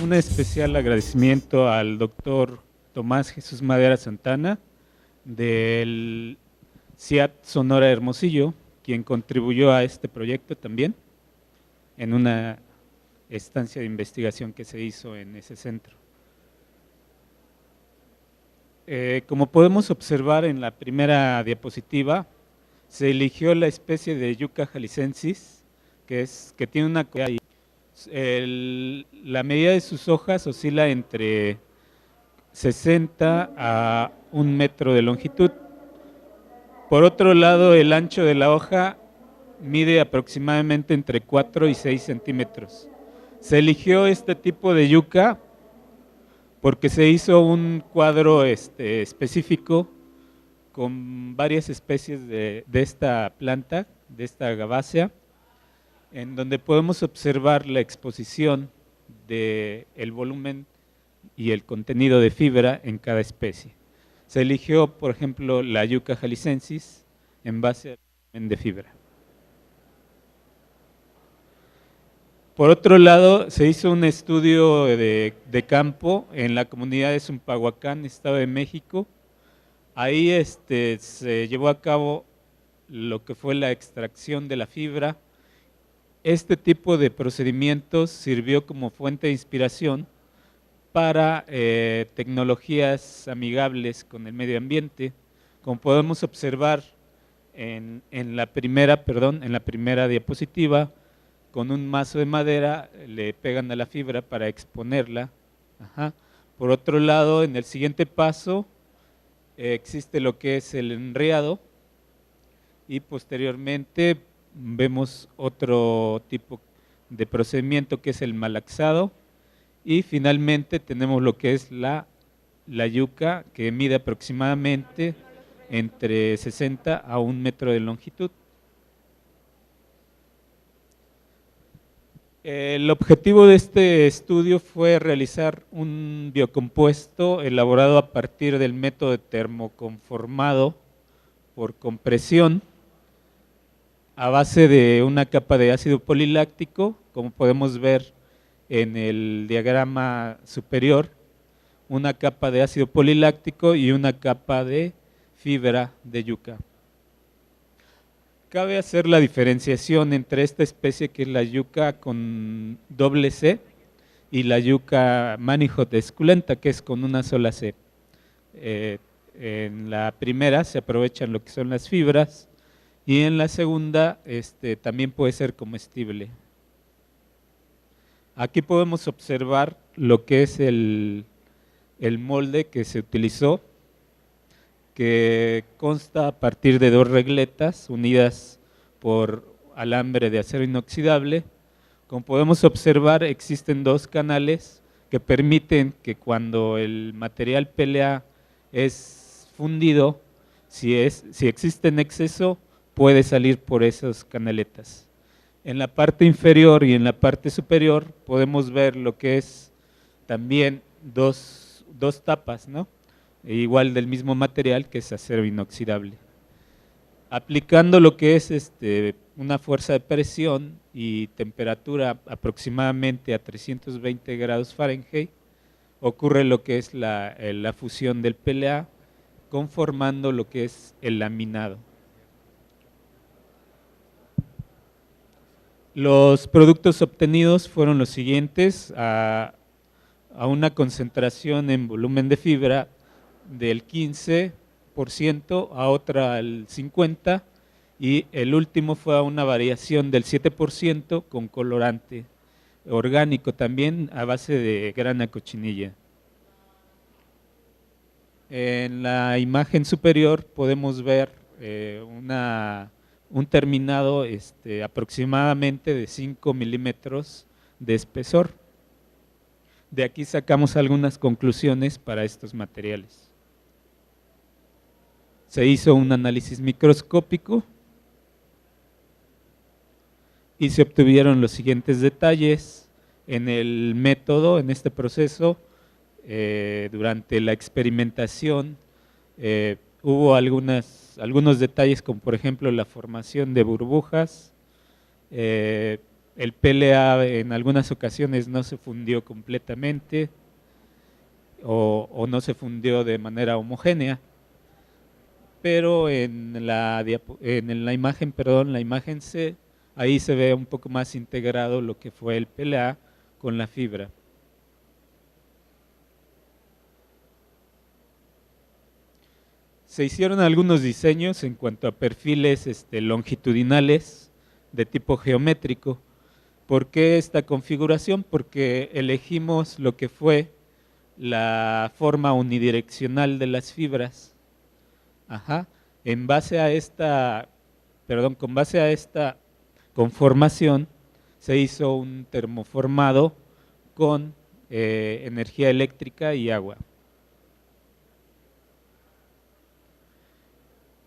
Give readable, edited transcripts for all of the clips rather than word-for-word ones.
un especial agradecimiento al doctor Tomás Jesús Madera Santana del CIAT Sonora Hermosillo, quien contribuyó a este proyecto también en una estancia de investigación que se hizo en ese centro. Como podemos observar en la primera diapositiva, se eligió la especie de Yucca jaliscensis, que tiene una... la medida de sus hojas oscila entre 60 a 1 metro de longitud. Por otro lado, el ancho de la hoja mide aproximadamente entre 4 y 6 centímetros. Se eligió este tipo de yucca porque se hizo un cuadro específico con varias especies de esta planta, de esta gavácea, en donde podemos observar la exposición del volumen y el contenido de fibra en cada especie. Se eligió, por ejemplo, la yucca jaliscensis en base al volumen de fibra. Por otro lado, se hizo un estudio de campo en la comunidad de Zumpahuacán, Estado de México. Ahí se llevó a cabo lo que fue la extracción de la fibra. Este tipo de procedimientos sirvió como fuente de inspiración para tecnologías amigables con el medio ambiente. Como podemos observar en la primera diapositiva, con un mazo de madera le pegan a la fibra para exponerla. Ajá. Por otro lado, en el siguiente paso existe lo que es el enriado y posteriormente vemos otro tipo de procedimiento que es el malaxado y finalmente tenemos lo que es la yucca, que mide aproximadamente entre 60 a 1 metro de longitud. El objetivo de este estudio fue realizar un biocompuesto elaborado a partir del método termoconformado por compresión a base de una capa de ácido poliláctico, como podemos ver en el diagrama superior, una capa de ácido poliláctico y una capa de fibra de yucca. Cabe hacer la diferenciación entre esta especie que es la yucca con doble C y la yucca Manihot esculenta, que es con una sola C. En la primera se aprovechan lo que son las fibras y en la segunda también puede ser comestible. Aquí podemos observar lo que es el molde que se utilizó, que consta a partir de 2 regletas unidas por alambre de acero inoxidable. Como podemos observar, existen 2 canales que permiten que cuando el material PLA es fundido, si existe en exceso, puede salir por esas canaletas. En la parte inferior y en la parte superior podemos ver lo que es también dos tapas, ¿no? Igual del mismo material, que es acero inoxidable. Aplicando lo que es una fuerza de presión y temperatura aproximadamente a 320 grados Fahrenheit, ocurre lo que es la fusión del PLA, conformando lo que es el laminado. Los productos obtenidos fueron los siguientes: a una concentración en volumen de fibra del 15%, a otra al 50%, y el último fue a una variación del 7% con colorante orgánico también a base de grana cochinilla. En la imagen superior podemos ver un terminado aproximadamente de 5 milímetros de espesor. De aquí sacamos algunas conclusiones para estos materiales. Se hizo un análisis microscópico y se obtuvieron los siguientes detalles en el método, en este proceso. Durante la experimentación hubo algunos detalles, como por ejemplo la formación de burbujas, El PLA en algunas ocasiones no se fundió completamente o no se fundió de manera homogénea, pero en la imagen, perdón, la imagen C, ahí se ve un poco más integrado lo que fue el PLA con la fibra. Se hicieron algunos diseños en cuanto a perfiles longitudinales de tipo geométrico. ¿Por qué esta configuración? Porque elegimos lo que fue la forma unidireccional de las fibras. Ajá. En base a esta, perdón, con base a esta conformación se hizo un termoformado con energía eléctrica y agua.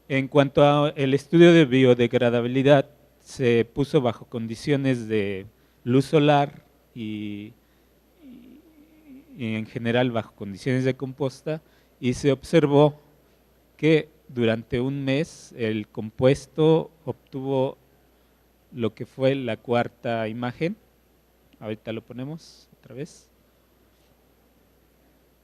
En cuanto al estudio de biodegradabilidad, se puso bajo condiciones de luz solar y en general bajo condiciones de composta, y se observó que durante un mes el compuesto obtuvo lo que fue la cuarta imagen. Ahorita lo ponemos otra vez.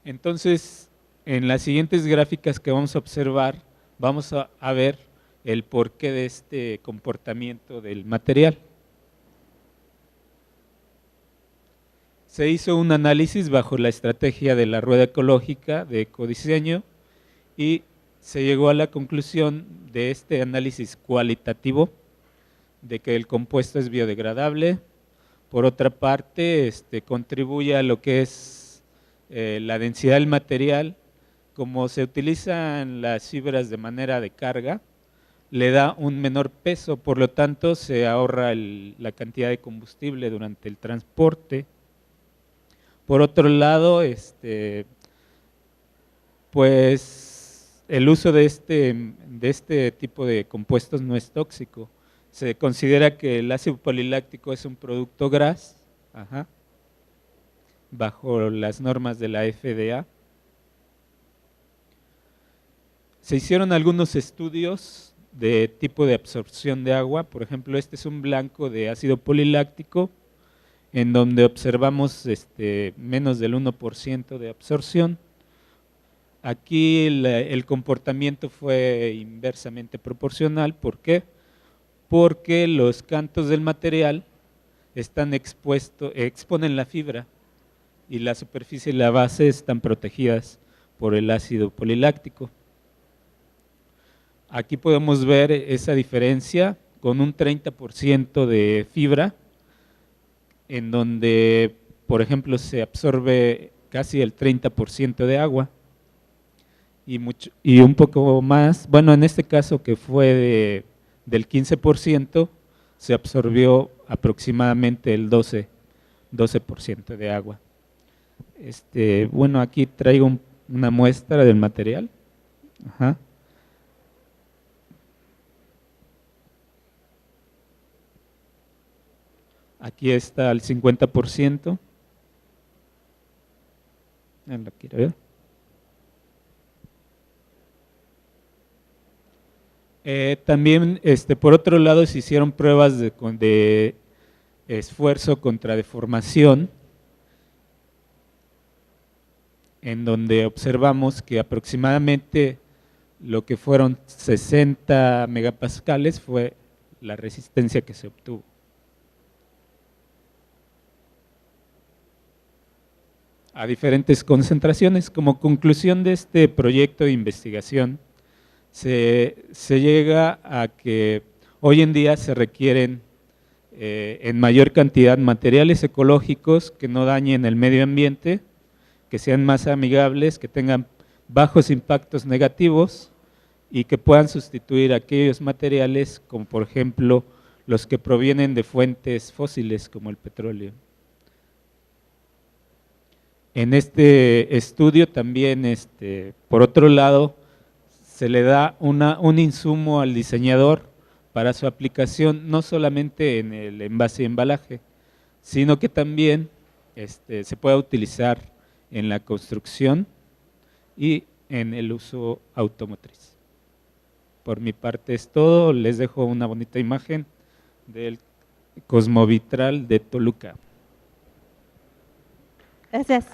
Entonces, en las siguientes gráficas que vamos a observar, vamos a ver el porqué de este comportamiento del material. Se hizo un análisis bajo la estrategia de la rueda ecológica de ecodiseño y se llegó a la conclusión de este análisis cualitativo de que el compuesto es biodegradable. Por otra parte, contribuye a lo que es la densidad del material. Como se utilizan las fibras de manera de carga, le da un menor peso, por lo tanto se ahorra la cantidad de combustible durante el transporte. Por otro lado, pues el uso de este tipo de compuestos no es tóxico. Se considera que el ácido poliláctico es un producto GRAS, ajá, bajo las normas de la FDA. Se hicieron algunos estudios de tipo de absorción de agua. Por ejemplo, este es un blanco de ácido poliláctico en donde observamos menos del 1% de absorción. Aquí el comportamiento fue inversamente proporcional. ¿Por qué? Porque los cantos del material exponen la fibra y la superficie y la base están protegidas por el ácido poliláctico. Aquí podemos ver esa diferencia con un 30% de fibra, en donde, por ejemplo, se absorbe casi el 30% de agua y un poco más, bueno, en este caso que fue del 15%, se absorbió aproximadamente el 12% de agua. Bueno, aquí traigo una muestra del material. Ajá. Aquí está el 50%. ¿La quiero ver? También, por otro lado, se hicieron pruebas de esfuerzo contra deformación, en donde observamos que aproximadamente lo que fueron 60 megapascales fue la resistencia que se obtuvo. A diferentes concentraciones. Como conclusión de este proyecto de investigación, se llega a que hoy en día se requieren en mayor cantidad materiales ecológicos que no dañen el medio ambiente, que sean más amigables, que tengan bajos impactos negativos y que puedan sustituir aquellos materiales como por ejemplo los que provienen de fuentes fósiles como el petróleo. En este estudio también, por otro lado, se le da un insumo al diseñador para su aplicación no solamente en el envase y embalaje, sino que también se puede utilizar en la construcción y en el uso automotriz. Por mi parte es todo, les dejo una bonita imagen del Cosmovitral de Toluca. Gracias.